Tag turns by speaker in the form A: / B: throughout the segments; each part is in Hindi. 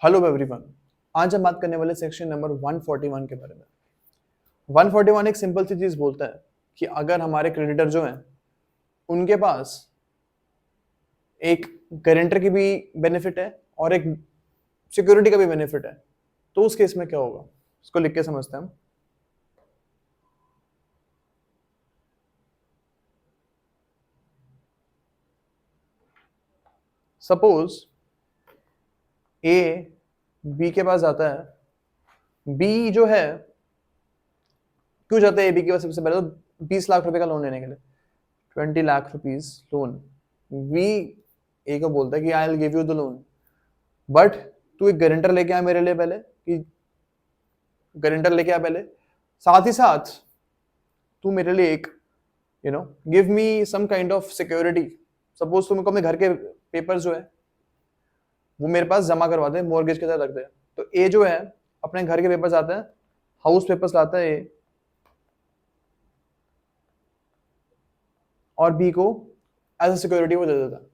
A: Hello everyone. आज हम बात करने वाले सेक्शन नंबर 141 के बारे में। 141 एक सिंपल सी चीज बोलता है कि अगर हमारे क्रेडिटर जो हैं उनके पास एक गारंटर की भी बेनिफिट है और एक सिक्योरिटी का भी बेनिफिट है, तो उस केस में क्या होगा, उसको लिख के समझते हैं हम। सपोज ए बी के पास जाता है। बी जो है क्यों जाता है ए बी के पास? सबसे पहले तो 20 लाख रुपए का लोन लेने के लिए, 20 lakh rupees loan. V A को बोलता है कि I will give you the loan, but तू एक गारंटर लेके आ मेरे लिए पहले, कि गारंटर लेके आ पहले, साथ ही साथ तू मेरे लिए एक give me some kind of security. Suppose तुम अपने घर के पेपर्स जो है वो मेरे पास जमा करवा दे, मॉर्गेज के साथ रख दे। तो ए जो है अपने घर के पेपर्स आते हैं, हाउस पेपर्स लाता है ए, और बी को एज अ सिक्योरिटी वो दे देता है।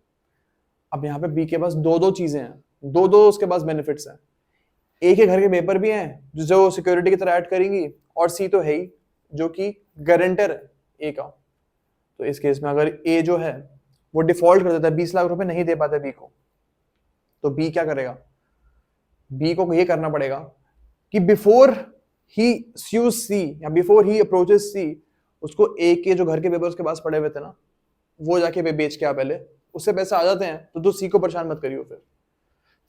A: अब यहाँ पे बी के पास दो दो चीजें हैं, दो दो उसके पास बेनिफिट्स हैं। ए के घर के पेपर भी हैं जो सिक्योरिटी की तरह ऐड करेंगी, और सी तो है ही जो कि गारंटर है ए का। तो इस केस में अगर ए जो है वो डिफॉल्ट कर देता है, 20 लाख रुपए नहीं दे पाता बी को, तो बी क्या करेगा? बी को ये करना पड़ेगा कि बिफोर ही स्यूज सी या बिफोर ही अप्रोचेस सी, उसको ए के जो घर के पेपर उसके पास पड़े हुए थे ना, वो जाके बेच के आ पहले, उससे पैसे आ जाते हैं तो सी को परेशान मत करियो। फिर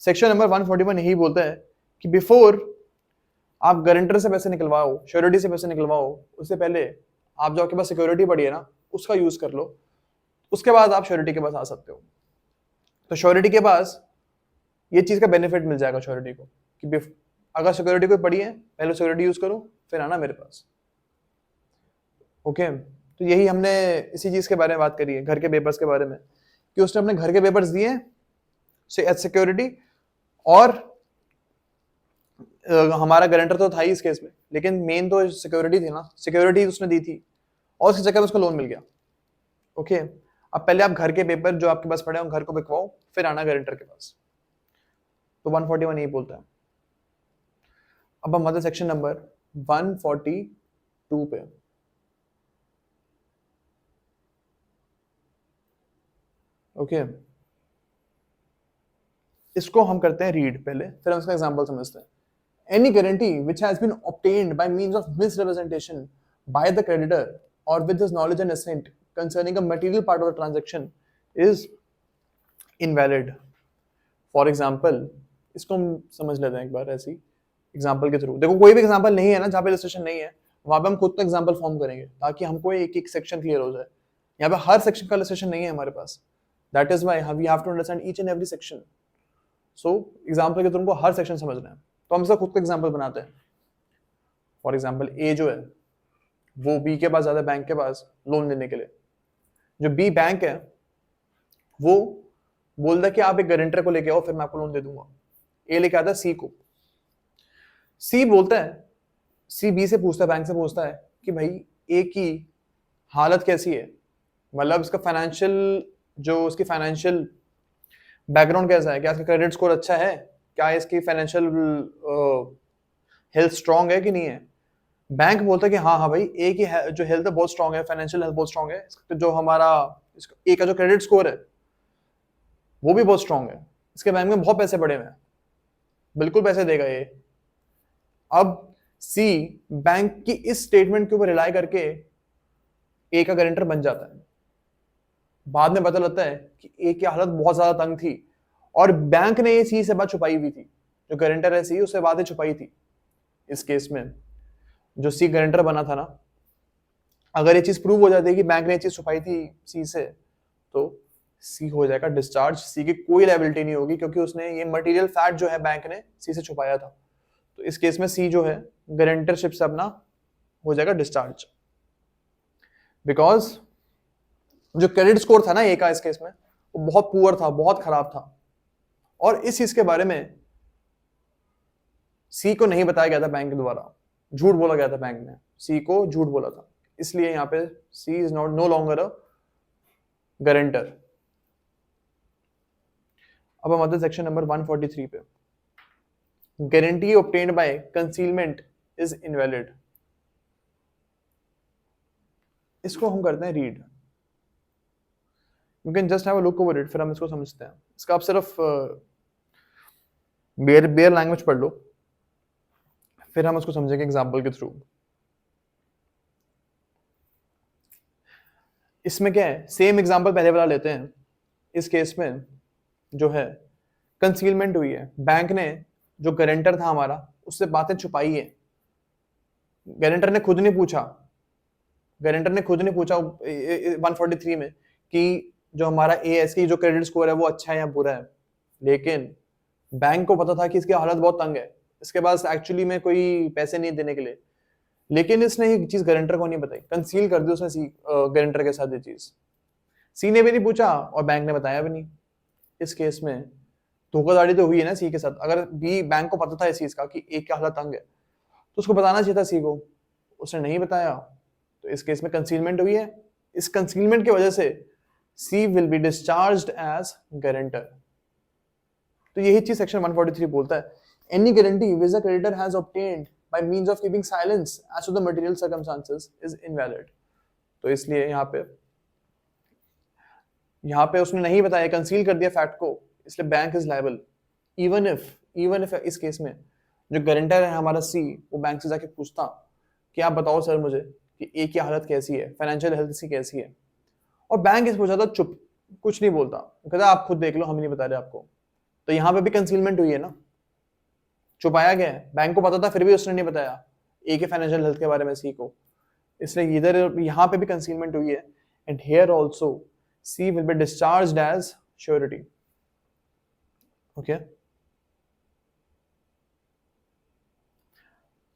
A: सेक्शन नंबर 141 यही बोलता है कि बिफोर आप गारंटर से पैसे निकलवाओ, श्योरिटी से पैसे निकलवाओ, उससे पहले आप जो आपके पास सिक्योरिटी पड़ी है ना उसका यूज कर लो, उसके बाद आप श्योरिटी के पास आ सकते हो। तो श्योरिटी के पास ये चीज का बेनिफिट मिल जाएगा श्योरिटी को कि अगर सिक्योरिटी कोई पड़ी है पहले सिक्योरिटी यूज करो फिर आना मेरे पास। ओके, तो यही हमने इसी चीज के बारे में बात करी है, घर के पेपर्स के बारे में, कि उसने अपने घर के पेपर्स दिए एज सिक्योरिटी, और हमारा गारंटर तो था ही इस केस में, लेकिन मेन तो सिक्योरिटी थी ना, सिक्योरिटी उसने दी थी और उसके चक्कर में उसको लोन मिल गया। ओके, अब पहले आप घर के पेपर जो आपके पास पड़े हैं घर को बिकवाओ फिर आना गारंटर के पास। तो 141 यही बोलता है। अब हम आते सेक्शन नंबर 142 पे। ओके, इसको हम करते हैं रीड पहले, फिर हम इसका एग्जांपल समझते हैं। Any guarantee which has been obtained by means of misrepresentation by the creditor or with his knowledge and assent concerning a material part of the transaction is invalid. For example, इसको हम समझ लेते हैं एक बार ऐसी एग्जाम्पल के थ्रू। देखो कोई भी एग्जाम्पल नहीं है ना जहाँ पे इलस्ट्रेशन नहीं है, वहां पे हम खुद का एग्जाम्पल फॉर्म करेंगे ताकि हमको एक एक सेक्शन क्लियर हो जाए। यहाँ पे हर सेक्शन का इलस्ट्रेशन नहीं है हमारे पास, that is why we have to understand each and every section. So example के थ्रू हमको हर सेक्शन समझना है, तो हम इसका खुद का एग्जाम्पल बनाते हैं। फॉर एग्जाम्पल ए जो है वो बी के पास जाता है बैंक के पास लोन लेने के लिए। जो बी बैंक है वो बोलता है कि आप एक गारंटर को लेके आओ फिर मैं आपको लोन दे दूंगा। ए लेके आता है सी को। सी बोलता है, सी बी से पूछता है, बैंक से पूछता है कि भाई ए की हालत कैसी है, मतलब इसका फाइनेंशियल, जो उसकी फाइनेंशियल बैकग्राउंड कैसा है, क्या इसका क्रेडिट स्कोर अच्छा है, क्या इसकी फाइनेंशियल हेल्थ स्ट्रांग है कि नहीं है। बैंक बोलता है कि हाँ हाँ भाई ए की जो हेल्थ है बहुत स्ट्रांग है, फाइनेंशियल हेल्थ बहुत स्ट्रांग है, जो हमारा ए का जो क्रेडिट स्कोर है वो भी बहुत स्ट्रांग है, इसके बैंक में बहुत पैसे पड़े हुए हैं, बिल्कुल पैसे देगा ये। अब सी बैंक की इस स्टेटमेंट के ऊपर रिलाई करके ए का गारंटर बन जाता है। बाद में पता लगता है कि ए की हालत बहुत ज्यादा तंग थी और बैंक ने ये सी से बात छुपाई हुई थी, जो गारंटर है सी उससे बातें छुपाई थी। इस केस में जो सी गारंटर बना था ना, अगर ये चीज प्रूव हो जाती है कि बैंक ने ये चीज छुपाई थी सी से, तो सी हो जाएगा डिस्चार्ज, सी की कोई लायबिलिटी नहीं होगी क्योंकि उसने ये मटेरियल फैक्ट जो है बैंक ने सी से छुपाया था। तो इस केस में सी जो है गारंटरशिप से अपना हो जाएगा डिस्चार्ज, बिकॉज जो क्रेडिट स्कोर था ना ए का इस केस में वो बहुत पुअर था, बहुत खराब था, और इस चीज के बारे में सी को नहीं बताया गया था बैंक द्वारा, झूठ बोला गया था बैंक ने, सी को झूठ बोला था, इसलिए यहाँ पे she is not no longer a guarantor. अब हम आते सेक्शन नंबर 143 पे। guarantee obtained by concealment is invalid. इसको हम करते हैं read. You can just have a look over it, फिर हम इसको समझते हैं. इसका आप सिर्फ बेयर लैंग्वेज पढ़ लो, फिर हम उसको समझेंगे एग्जाम्पल के थ्रू. इसमें क्या है, सेम एग्जाम्पल पहले वाला लेते हैं. इस केस में जो है कंसीलमेंट हुई है, बैंक ने जो गारंटर था हमारा उससे बातें छुपाई है. गारंटर ने खुद नहीं पूछा, 143 में कि जो हमारा ASK जो क्रेडिट स्कोर है वो अच्छा है या बुरा है, लेकिन बैंक को पता था कि इसकी हालत बहुत तंग है, इसके पास एक्चुअली में कोई पैसे नहीं देने के लिए, लेकिन इसने ये चीज गारंटर को नहीं बताई, कंसील कर दी उसने गारंटर के साथ ये चीज. सी ने भी नहीं पूछा और बैंक ने बताया भी नहीं. इस केस में धोखाधड़ी तो हुई है ना सी के साथ. अगर बी बैंक को पता था इस चीज का कि एक की हालत तंग है तो उसको बताना चाहिए था सी को, उसने नहीं बताया, तो इस केस में कंसीलमेंट हुई है. इस कंसीलमेंट की वजह से she will be discharged as guarantor. तो यही चीज सेक्शन 143 बोलता है. Any guarantee which the creditor has obtained by means of keeping silence as to the material circumstances is invalid. तो इसलिए यहाँ पे उसने नहीं बताया, कंसील कर दिया फैक्ट को, इसलिए bank is liable. Even if इस केस में जो गारंटर है हमारा सी, वो बैंक से जाके पूछता कि आप बताओ सर मुझे कि ए की हालत कैसी है, फाइनेंशियल हेल्थ इसकी कैसी है, और बैंक इस पूछा था चुप, कुछ नहीं बोलता, कहता आप खुद देख लो हम नहीं बता रहे आपको. तो यहाँ पे भी कंसीलमेंट हुई है ना, छुपाया गया है, बैंक को पता था फिर भी उसने नहीं बताया ए के फाइनेंशियल हेल्थ के बारे में सी को, इसलिए इधर यहाँ पे भी कंसीलमेंट हुई है. And here also she will be discharged as surety. Okay,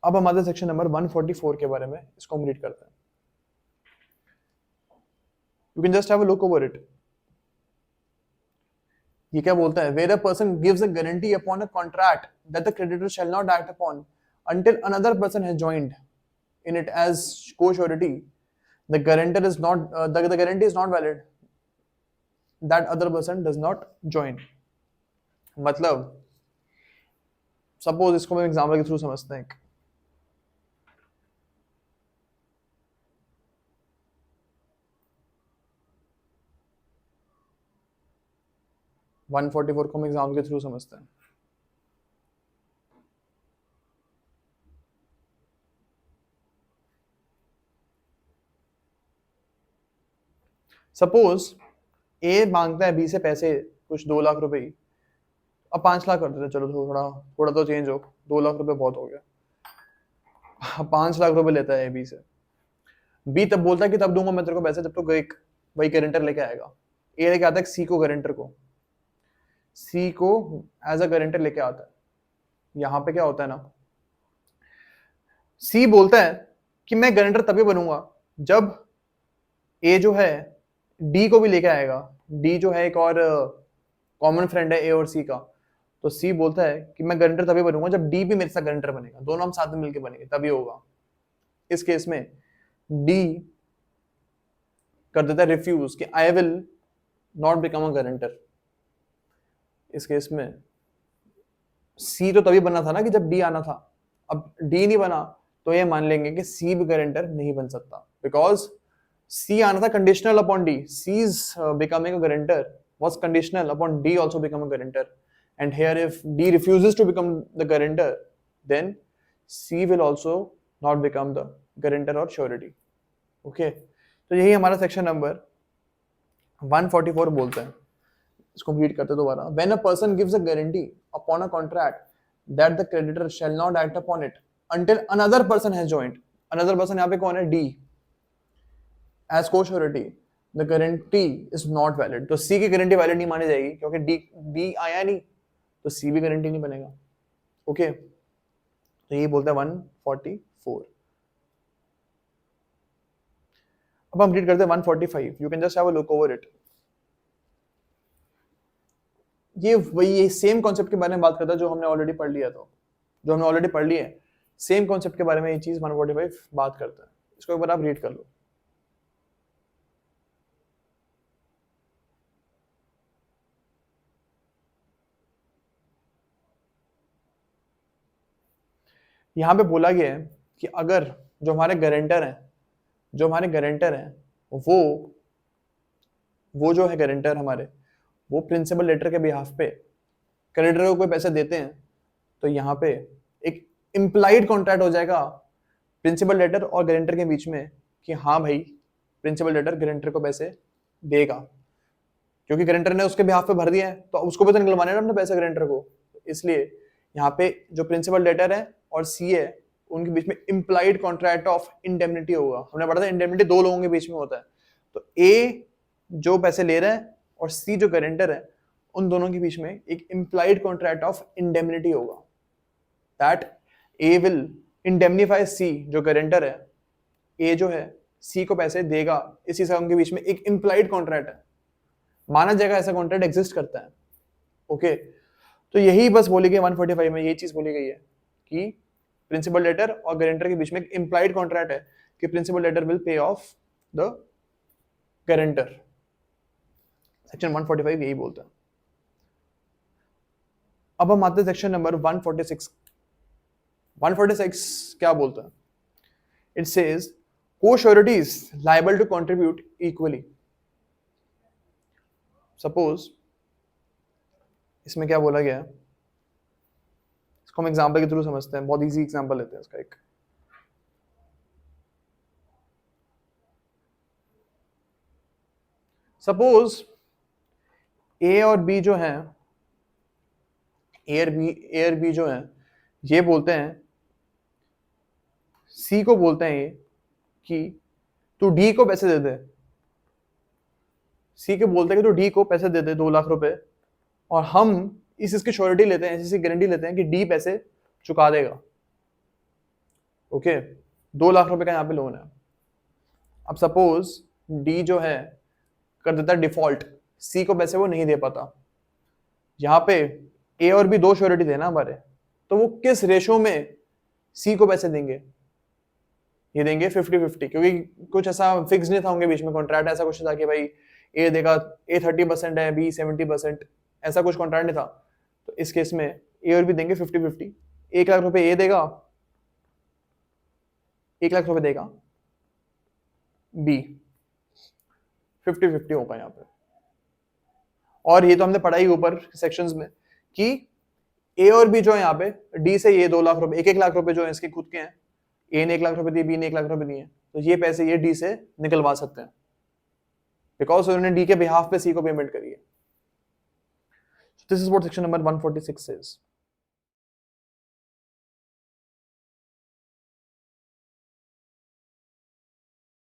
A: अब हम आते सेक्शन नंबर 144 के बारे में, इसको हम रीड करते हैं. You can just have a look over it. ये क्या बोलता है, where a person gives a guarantee upon a contract that the creditor shall not act upon until another person has joined in it as co-surety, the guarantor is not the guarantee is not valid. That other person does not join. मतलब सपोज इसको मैं एग्जांपल के थ्रू समझते हैं. वन 144 को हम एग्जाम्पल के थ्रू समझते हैं. सपोज ए मांगता है बी से पैसे कुछ 2 लाख रुपए ही, अब 5 लाख कर देते, चलो थोड़ा थोड़ा तो चेंज हो, 2 लाख रुपए बहुत हो गया, 5 लाख रुपए लेता है बी से. बी तब बोलता है कि तब दूंगा मैं तेरे को पैसे जब तो वही गारंटर लेके आएगा. ए लेके आता है सी को, गारंटर को, सी को एज अ गारंटर लेके आता है. यहाँ पे क्या होता है ना, सी बोलता है कि मैं गारंटर तभी बनूंगा जब ए जो है डी को भी लेके आएगा. डी जो है एक और कॉमन फ्रेंड है ए और सी का. तो सी बोलता है कि मैं गारंटर तभी बनूंगा जब डी भी मेरे साथ गारंटर बनेगा, दोनों हम साथ में मिलकर बनेंगे तभी होगा. इस केस में डी कर देता है रिफ्यूज कि I will not become a guarantor. इस केस में सी तो तभी बना था ना कि जब डी आना था, अब डी नहीं बना तो ये मान लेंगे कि सी भी गारंटर नहीं बन सकता, बिकॉज सी आना था conditional upon D. C's becoming a guarantor was conditional upon D also become a guarantor, and here if D refuses to become the guarantor, then C will also not become the guarantor or surety. Okay, तो यही हमारा सेक्शन नंबर 144 बोलता है. इसको रीड करते दोबारा. When a person gives a guarantee upon a contract that the creditor shall not act upon it until another person has joined. Another person यहाँ पे कौन है, D, as co-surety, the guarantee is not valid. तो C की गारंटी वैलिड नहीं मानी जाएगी क्योंकि D आया नहीं, तो C भी गारंटी नहीं बनेगा. ओके, तो यही बोलता है 144. अब हम रीड करते हैं 145. You can just have a look over it. ये वही सेम कॉन्सेप्ट के बारे में बात करता है जो हमने ऑलरेडी पढ़ लिया था, जो हमने ऑलरेडी पढ़ लिया है. सेम कॉन्सेप्ट के बारे में ये चीज 145 बात करता है. इसको एक बार आप रीड कर लो. यहाँ पे बोला गया है कि अगर जो हमारे गारंटर हैं वो जो है गारंटर हमारे, वो प्रिंसिपल लेटर के बिहाफ पे क्रेडिटर को कोई पैसे देते हैं, तो यहाँ पे एक इम्प्लाइड कॉन्ट्रैक्ट हो जाएगा प्रिंसिपल लेटर और गारंटर के बीच में कि हाँ भाई प्रिंसिपल लेटर गारंटर को पैसे देगा, क्योंकि गारंटर ने उसके बिहाफ पे भर दिया है तो उसको भी तो निकलवाने हैं ना अपने पैसे गारंटर को। इसलिए यहाँ पे जो प्रिंसिपल लेटर है और सी है उनके बीच में इम्प्लाइड कॉन्ट्रैक्ट ऑफ इंडेमनिटी होगा। हमने पढ़ा था इंडेमनिटी दो लोगों के बीच में होता है, तो ए जो पैसे ले रहा है और सी जो गारंटर है, उन दोनों के बीच में एक इम्प्लाइड कॉन्ट्रैक्ट ऑफ इंडेमनिटी होगा, दैट ए विल इंडेमनीफाई सी जो गारंटर है, ए जो है सी को पैसे देगा। इसी से उनके बीच में एक इम्प्लाइड कॉन्ट्रैक्ट है, माना जाएगा ऐसा कॉन्ट्रैक्ट एग्जिस्ट करता है। ओके, तो यही बस बोली गई 145 में, ये चीज बोली गई है कि प्रिंसिपल लेटर और गारंटर के बीच में एक इम्प्लाइड कॉन्ट्रैक्ट है कि principal letter will pay off the guarantor. Section 145 यही बोलता है। अब हम आते हैं सेक्शन नंबर 146। 146 क्या बोलता है? It says co-sureties liable to contribute equally. Suppose इसमें क्या बोला गया है, इसको हम एग्जाम्पल के थ्रू समझते हैं। बहुत इजी एग्जाम्पल लेते हैं इसका एक। सपोज ए और बी जो हैं, ए और बी जो हैं, ये बोलते हैं सी को, बोलते हैं ये कि तू डी को पैसे दे दे। सी के बोलते हैं कि तू डी को पैसे दे दे 2 लाख रुपए, और हम इसकी श्योरिटी लेते हैं, ऐसी गारंटी लेते हैं कि डी पैसे चुका देगा। ओके, 2 लाख रुपए का यहाँ पे लोन है। अब सपोज डी जो है कर देता है डिफॉल्ट, सी को पैसे वो नहीं दे पाता। यहाँ पे ए और बी दो श्योरिटी थे ना हमारे, तो वो किस रेशो में सी को पैसे देंगे? ये देंगे 50-50, क्योंकि कुछ ऐसा फिक्स नहीं था उनके बीच में कॉन्ट्रैक्ट, ऐसा कुछ था कि भाई ए देगा, ए 30% है, बी 70%, ऐसा कुछ कॉन्ट्रैक्ट नहीं था। तो इस केस में ए और बी देंगे 50-50। 1 लाख रुपए ए देगा, 1 लाख रुपए देगा बी, 50-50 होगा यहाँ पे। और ये तो हमने पढ़ा ही ऊपर सेक्शंस में कि ए और बी जो है यहाँ पे डी से ये 2 लाख रुपए, 1-1 लाख रुपए जो है इसके खुद के हैं, ए ने 1 लाख रुपए दिए, बी ने 1 लाख रुपए दिए, तो ये पैसे ये डी से निकलवा सकते हैं बिकॉज उन्होंने डी के बिहाफ पे सी को पेमेंट करी है। This is what section number 146 says.